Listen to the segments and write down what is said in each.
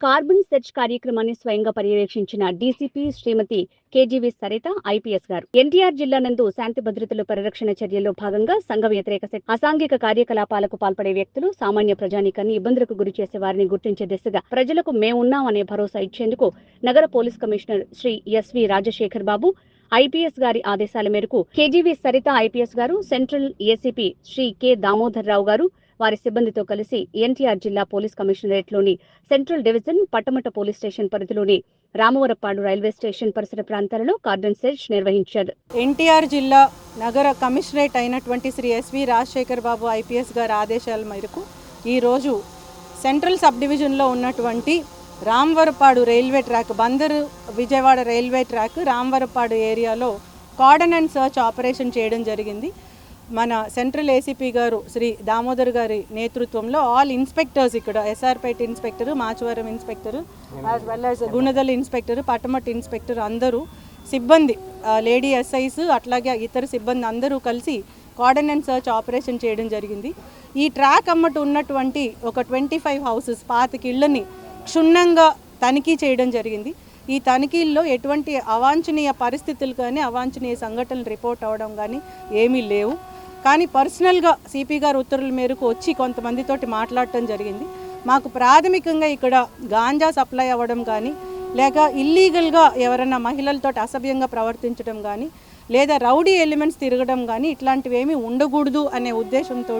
Carbon search కార్యక్రమాన్ని స్వయంగా పర్యవేక్షించిన DCP శ్రీమతి KGV Saritha IPS గారు ఎన్టీఆర్ జిల్లా నందు శాంతి భద్రతల పరిరక్షణ చర్యల్లో భాగంగా సంఘ వ్యతిరేక అసాంఘిక కార్యకలాపాలకు పాల్పడే వ్యక్తులు సామాన్య ప్రజానీకాన్ని ఇబ్బందులకు గురి చేసే వారిని గుర్తించే దిశగా ప్రజలకు మేమున్నామనే భరోసా ఇచ్చేందుకు నగర police commissioner Shri SV Rajasekhar Babu IPS గారి ఆదేశాల మేరకు కేజీవీ సరిత ఐపీఎస్ గారు central ACP Shri K Damodar Rao గారు వారి సిబ్బందితో కలిసి ఎన్టీఆర్ జిల్లా పోలీస్ కమిషనరేట్లోని central division Patamata police station పరిధిలోని రామవరపాడు రైల్వే స్టేషన్ పరిసర ప్రాంతాలలో కార్డన్ సెర్చ్ నిర్వహించారు. ఎన్టీఆర్ జిల్లా నగర కమిషనరేట్ అయినటువంటి శ్రీ ఎస్వి రాజశేఖర్ బాబు ఐపీఎస్ గారి ఆదేశాల మేరకు ఈరోజు సెంట్రల్ సబ్ డివిజన్లో ఉన్నటువంటి Ramavarapadu railway track, Bandar Vijayawada railway track Ramavarapadu ఏరియాలో కార్డన్ అండ్ సర్చ్ ఆపరేషన్ చేయడం జరిగింది. మన సెంట్రల్ ఏసీపీ గారు శ్రీ దామోదర్ గారి నేతృత్వంలో ఆల్ ఇన్స్పెక్టర్స్, ఇక్కడ SR Peta inspector, Machavaram inspector, as well as Gunadala inspector, Patamata inspector అందరూ సిబ్బంది, లేడీ ఎస్ఐస్ అట్లాగే ఇతర సిబ్బంది అందరూ కలిసి కార్డన్ అండ్ సర్చ్ ఆపరేషన్ చేయడం జరిగింది. ఈ ట్రాక్ అమ్మట ఉన్నటువంటి ఒక 25 హౌసెస్, 25 ఇళ్లని క్షుణ్ణంగా తనిఖీ చేయడం జరిగింది. ఈ తనిఖీల్లో ఎటువంటి అవాంఛనీయ పరిస్థితులు కానీ అవాంఛనీయ సంఘటనలు రిపోర్ట్ అవ్వడం కానీ ఏమీ లేవు. కానీ పర్సనల్గా సిపి గారు ఉత్తర్వుల మేరకు వచ్చి కొంతమందితోటి మాట్లాడటం జరిగింది. మాకు ప్రాథమికంగా ఇక్కడ గాంజా సప్లై అవ్వడం కానీ, లేక ఇల్లీగల్గా ఎవరైనా మహిళలతో అసభ్యంగా ప్రవర్తించడం కానీ, లేదా రౌడీ ఎలిమెంట్స్ తిరగడం కానీ ఇట్లాంటివి ఏమీ ఉండకూడదు అనే ఉద్దేశంతో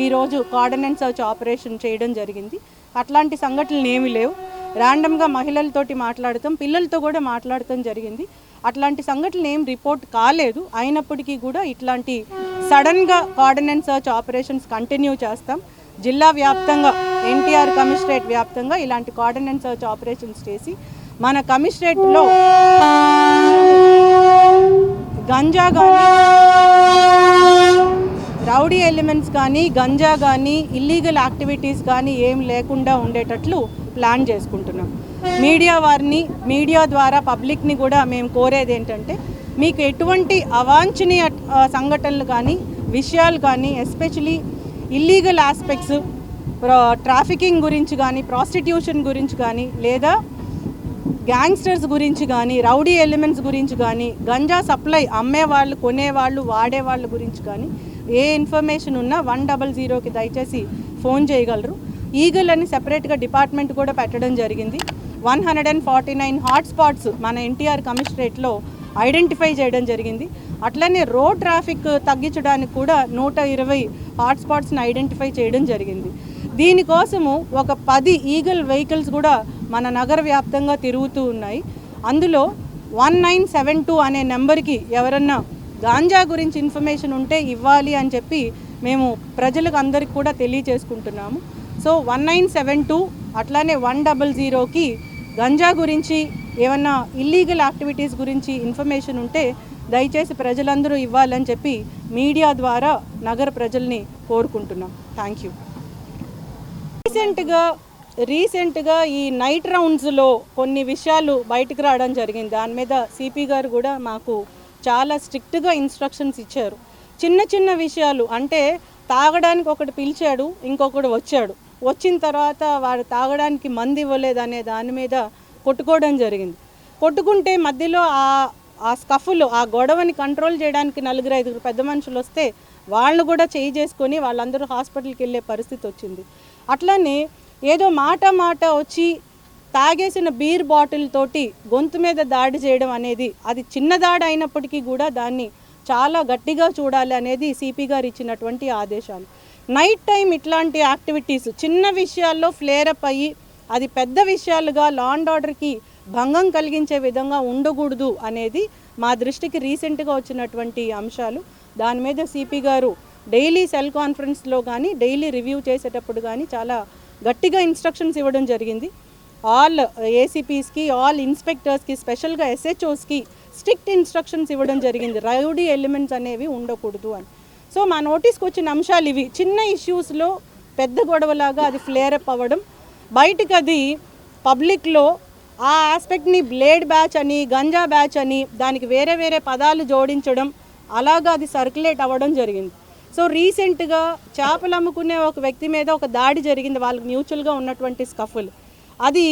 ఈరోజు కార్డన్ అండ్ సర్చ్ ఆపరేషన్ చేయడం జరిగింది. అట్లాంటి సంఘటనలు ఏమీ లేవు. ర్యాండమ్గా మహిళలతోటి మాట్లాడటం, పిల్లలతో కూడా మాట్లాడటం జరిగింది. అట్లాంటి సంఘటనలు ఏం రిపోర్ట్ కాలేదు. అయినప్పటికీ కూడా ఇట్లాంటి సడన్గా cordon and search operations continue చేస్తాం. జిల్లా వ్యాప్తంగా, ఎన్టీఆర్ కమిషనరేట్ వ్యాప్తంగా ఇలాంటి కార్డన్ అండ్ సర్చ్ ఆపరేషన్స్ చేసి మన కమిషనరేట్లో గంజా కానీ, రౌడీ ఎలిమెంట్స్ కానీ, గంజా కానీ, ఇల్లీగల్ యాక్టివిటీస్ కానీ ఏం లేకుండా ఉండేటట్లు ప్లాన్ చేసుకుంటున్నాం. మీడియా ద్వారా పబ్లిక్ని కూడా మేము కోరేది ఏంటంటే, మీకు ఎటువంటి అవాంఛనీయ సంఘటనలు కానీ, విషయాలు కానీ, ఎస్పెషలీ ఇల్లీగల్ ఆస్పెక్ట్స్, ట్రాఫికింగ్ గురించి కానీ, ప్రాస్టిట్యూషన్ గురించి కానీ, లేదా గ్యాంగ్స్టర్స్ గురించి కానీ, రౌడీ ఎలిమెంట్స్ గురించి కానీ, గంజా సప్లై అమ్మేవాళ్ళు, కొనేవాళ్ళు, వాడేవాళ్ళ గురించి కానీ ఏ ఇన్ఫర్మేషన్ ఉన్నా 100కి దయచేసి ఫోన్ చేయగలరు. ఈగల్ అని సెపరేట్గా డిపార్ట్మెంట్ కూడా పెట్టడం జరిగింది. 149 హాట్స్పాట్స్ మన ఎన్టీఆర్ కమిషనరేట్లో ఐడెంటిఫై చేయడం జరిగింది. అట్లనే రోడ్ ట్రాఫిక్ తగ్గించడానికి కూడా 120 హాట్స్పాట్స్ని ఐడెంటిఫై చేయడం జరిగింది. దీనికోసము ఒక 10 ఈగల్ వెహికల్స్ కూడా మన నగర వ్యాప్తంగా తిరుగుతూ ఉన్నాయి. అందులో 1972 అనే నెంబర్కి ఎవరన్నా గాంజా గురించి ఇన్ఫర్మేషన్ ఉంటే ఇవ్వాలి అని చెప్పి మేము ప్రజలకు అందరికి కూడా తెలియచేసుకుంటున్నాము. సో 1972 అట్లానే 100కి గంజా గురించి ఏమన్నా ఇల్లీగల్ యాక్టివిటీస్ గురించి ఇన్ఫర్మేషన్ ఉంటే దయచేసి ప్రజలందరూ ఇవ్వాలని చెప్పి మీడియా ద్వారా నగర ప్రజల్ని కోరుకుంటున్నాం. Thank you. రీసెంట్గా ఈ నైట్ రౌండ్స్లో కొన్ని విషయాలు బయటకు రావడం జరిగింది. దాని మీద సిపి గారు కూడా మాకు చాలా స్ట్రిక్ట్గా ఇన్స్ట్రక్షన్స్ ఇచ్చారు. చిన్న విషయాలు అంటే తాగడానికి ఒకటి పిలిచాడు, ఇంకొకడు వచ్చిన తర్వాత వాడు తాగడానికి మందు ఇవ్వలేదు అనే దాని మీద కొట్టుకోవడం జరిగింది. కొట్టుకుంటే మధ్యలో ఆ స్కఫ్లో ఆ గొడవని కంట్రోల్ చేయడానికి 4-5 పెద్ద మనుషులు వస్తే వాళ్ళు కూడా చేయి చేసుకొని వాళ్ళందరూ హాస్పిటల్కి వెళ్ళే పరిస్థితి వచ్చింది. అట్లనే ఏదో మాట వచ్చి తాగేసిన బీర్ బాటిల్ తోటి గొంతు మీద దాడి చేయడం అనేది అది చిన్న దాడి అయినప్పటికీ కూడా దాన్ని చాలా గట్టిగా చూడాలి అనేది సిపి గారు ఇచ్చినటువంటి ఆదేశాలు. నైట్ టైం ఇట్లాంటి యాక్టివిటీస్ చిన్న విషయాల్లో ఫ్లేరప్ అయ్యి అది పెద్ద విషయాలుగా లా అండ్ ఆర్డర్కి భంగం కలిగించే విధంగా ఉండకూడదు అనేది మా దృష్టికి రీసెంట్గా వచ్చినటువంటి అంశాలు. దాని మీద సిపి గారు డైలీ సెల్ కాన్ఫరెన్స్లో కానీ, డైలీ రివ్యూ చేసేటప్పుడు కానీ చాలా గట్టిగా ఇన్స్ట్రక్షన్స్ ఇవ్వడం జరిగింది. ఆల్ ఏసీపీస్కి, ఆల్ ఇన్స్పెక్టర్స్కి, స్పెషల్గా ఎస్హెచ్ఓస్కి స్ట్రిక్ట్ ఇన్స్ట్రక్షన్స్ ఇవ్వడం జరిగింది. రౌడీ ఎలిమెంట్స్ అనేవి ఉండకూడదు అని. సో మా నోటీస్కి వచ్చిన అంశాలు ఇవి. చిన్న ఇష్యూస్లో పెద్ద గొడవలాగా అది ఫ్లేరప్ అవ్వడం, బయటకు అది పబ్లిక్లో ఆ ఆస్పెక్ట్ని బ్లేడ్ బ్యాచ్ అని, గంజా బ్యాచ్ అని దానికి వేరే పదాలు జోడించడం, అలాగా అది సర్క్యులేట్ అవ్వడం జరిగింది. సో రీసెంట్గా చేపలు అమ్ముకునే ఒక వ్యక్తి మీద ఒక దాడి జరిగింది, వాళ్ళకి మ్యూచువల్గా ఉన్నటువంటి స్కఫుల్. అది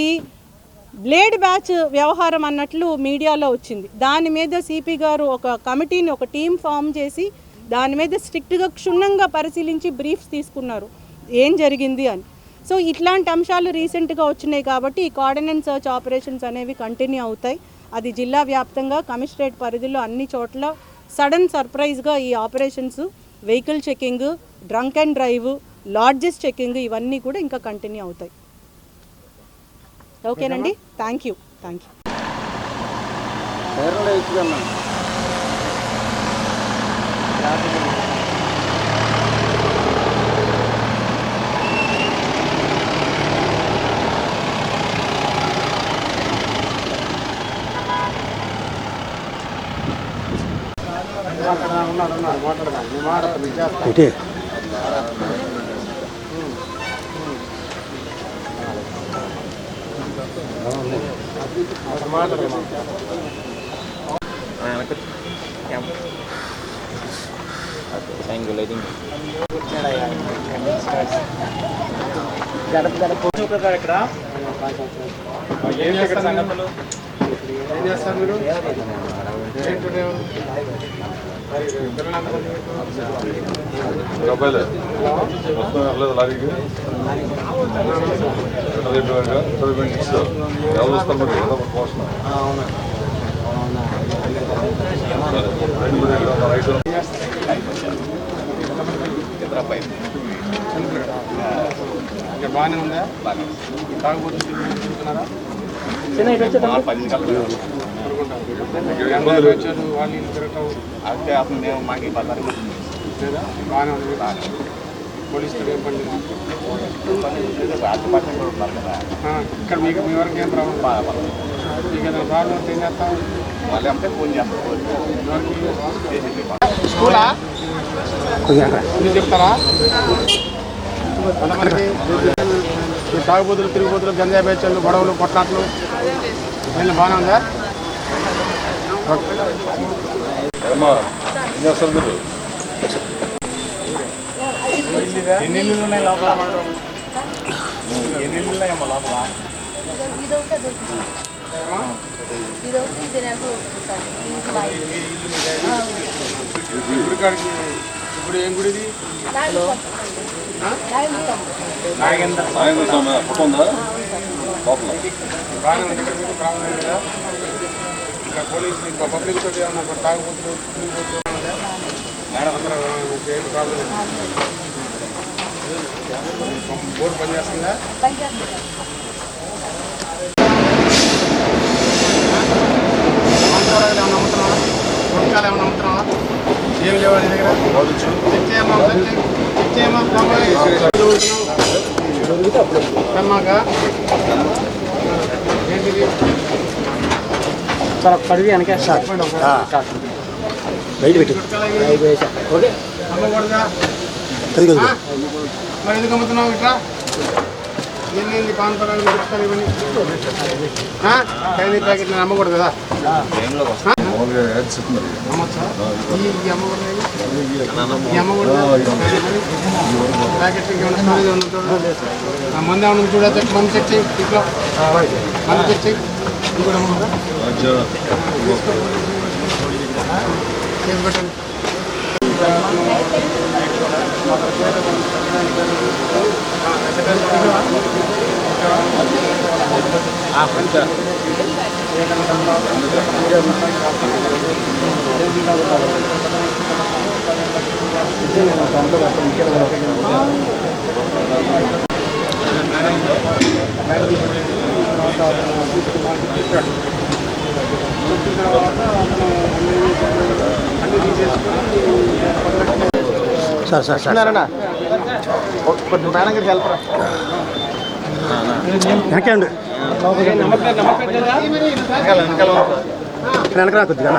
బ్లేడ్ బ్యాచ్ వ్యవహారం అన్నట్లు మీడియాలో వచ్చింది. దాని మీద సిపి గారు ఒక కమిటీని, ఒక టీం ఫామ్ చేసి దాని మీద స్ట్రిక్ట్గా క్షుణ్ణంగా పరిశీలించి బ్రీఫ్స్ తీసుకున్నారు ఏం జరిగింది అని. సో ఇట్లాంటి అంశాలు రీసెంట్గా వచ్చినాయి కాబట్టి ఈ కోఆర్డినేట్ సర్చ్ ఆపరేషన్స్ అనేవి కంటిన్యూ అవుతాయి. అది జిల్లా వ్యాప్తంగా కమిషనరేట్ పరిధిలో అన్ని చోట్ల సడన్ సర్ప్రైజ్గా ఈ operations, vehicle checking, drunk and drive, lodges checking ఇవన్నీ కూడా ఇంకా కంటిన్యూ అవుతాయి. ఓకేనండి, థ్యాంక్ యూ. బాగానే ఉందా? తాగుబోతు వచ్చారు వాళ్ళు తిరగటం అంటే అసలు మేము మాకు బాగానే ఉంది. పోలీసులు ఏం పండి ఇక్కడ మీకు మీ వరకు ఏం రావు. మీకు ఏదైనా ప్రాబ్లం ఏం చేస్తాం? వాళ్ళు అంటే ఫోన్ చేస్తాం. స్కూలా మీరు చెప్తారా? కొంతమందికి తాగుబోతులు, తిరుగుబోతులు, గంజాయి బేచర్లు, గొడవలు, కొట్లాట్లు వీళ్ళు బాగానే ఉందా? ఎన్ని ఇల్లు ఉన్నాయి లోపల? ఎన్ని ఇల్లు ఉన్నాయమ్మా లోపల? గుడికాడికి ఇప్పుడు ఏం గుడిది? బాగానే ఉంది. ఇక్కడ మీకు ప్రాబ్లం లేదు కదా? ఇక్కడ పోలీసులు ఇంకా పబ్లిక్ తోటి ఏమన్నా తాగుబోతులు, తిరిగిపోతులు అందరూ ఏం ప్రాబ్లం లేదు. బోర్డు పనిచేస్తుందా? ఏమన్నా అమ్ముతున్నావా? గుట్కాలు ఏమన్నా అమ్ముతున్నావా? ఏమి లేవా నీ దగ్గర? చెక్ చేయమ్మా, చెక్ చేయమ్మా. కమ్మాక ఏంటిది? సార్ కడిగి వెనక బయట పెట్టి అమ్మకూడదా? మరి ఎందుకు అమ్ముతున్నావు ఇట్లా? ఎన్ని పాన్ పరాలు గుట్కాలు ఇవన్నీ ఖైదీ ప్యాకెట్ నేను అమ్మకూడదు కదా? ప్యాకెట్ ఇంకేమన్నా మంది ఏమన్నా చూడ మంది చెక్ చేయి. ఇంట్లో మంది చెక్ చేయి. ఇంకోటి అమ్మకూడదా? కేసు పెట్టండి. సార్ కొంచెం మేనేజర్కి హెల్ప్ రా. వెనకే ఉండు, వెనక రా కొద్దిగా.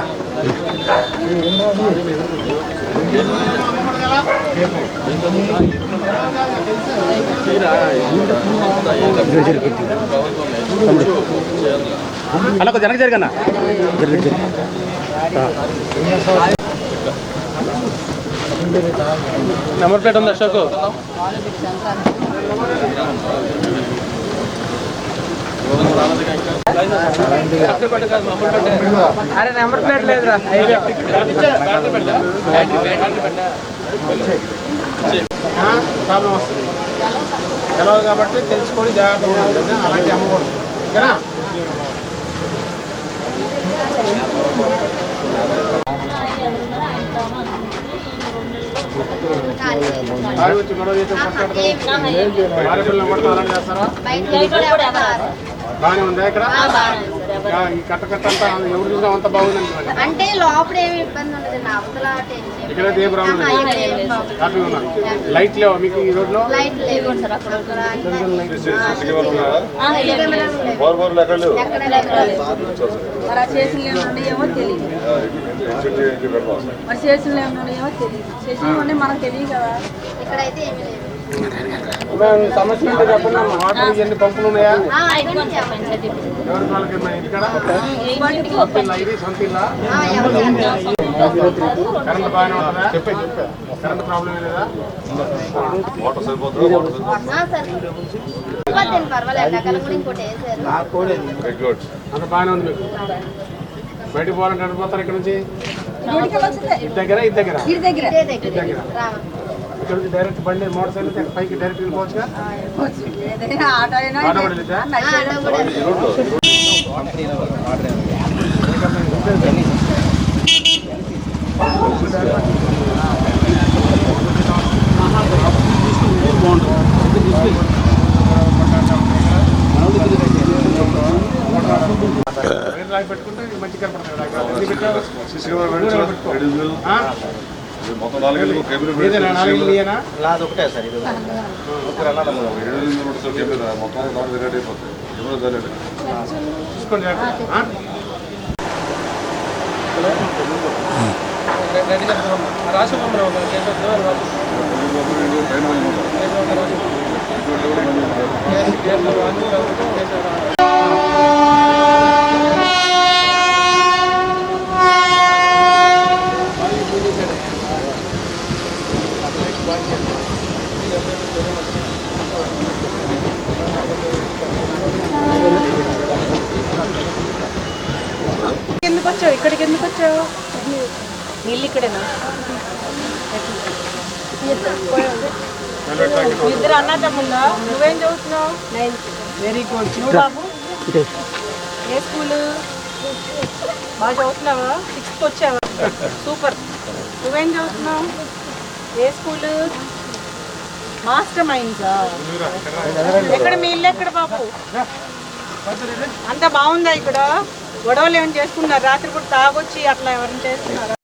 అలా కొద్ది వెనక జరిగన్నా నెంబర్ ప్లేట్ ఉంది అశోక్. అరే నెంబర్ ప్లేట్ లేదురా ప్రాబ్లం వస్తుంది తెలవదు కాబట్టి తెలుసుకొని జాగ్రత్తగా ఉంటుంది అలాంటి అమ్మకూడదు ఓకేనా తాగి వచ్చి గొడవ చేస్తే ఆడపిల్లలు కొడతా అలాంటి చేస్తారా బాగానే ఉందా ఇక్కడ ఈ కట్ట అంతా ఎవరు చూసినా అంత బాగుంది అంటే లోపల ఏమి ఇబ్బంది ఉండదు అవతల ఇక్కడైతే ఏ ప్రాబ్లం హ్యాపీగా ఉన్నా లైట్ లేవా మీకు ఈ రోడ్లో లైట్ లేవు మనకు తెలియదు కదా ఇక్కడైతే ఏమి లేవు సమస్య ఉంటే చెప్పండి వాటర్ ఎన్ని పంపులు ఉన్నాయా చెప్పండి ఎవరి వాళ్ళకి ఇక్కడ సొంత ఇది సొంత ఇల్లా కరెంట్ బాగానే ఉంటుందా చెప్పే కరెంట్ ప్రాబ్లం లేదా పర్వాలేదు ఇంకోటి వేసారు అంత బాగానే ఉంది మీకు బయటకు పోవాలంటే ఎక్కడ పోతారు ఇక్కడ నుంచి ఇది దగ్గర ఇక్కడ నుంచి డైరెక్ట్ బండి మోటార్ సైకిల్ పైకి డైరెక్ట్ వెళ్ళిపోవచ్చుగా ఆటో కూడా వెళ్ళిద్దా? రాయి పెట్టుకుంటే మంచి కనపడుతుంది ఒకటే సార్ ఇది చూసుకోండి ఎందుకు వచ్చావు ఇక్కడికి ఎందుకు వచ్చావు నీళ్ళు ఇక్కడేనా ఇద్దరు అన్నదమ్ములా నువ్వేం చదువుతున్నావు వెరీ గుడ్ నువ్వు బాబు ఏ స్కూల్ బాగా చదువుతున్నావా 6th వచ్చావా సూపర్ నువ్వేం చదువుతున్నావు ఏ స్కూల్ మాస్టర్ మైండ్సా ఎక్కడ మీ ఇల్లు ఎక్కడ బాబు అంత బాగుందా ఇక్కడ గొడవలు ఏమైనా చేసుకున్నారు రాత్రి కూడా తాగొచ్చి అట్లా ఎవరైనా చేస్తున్నారా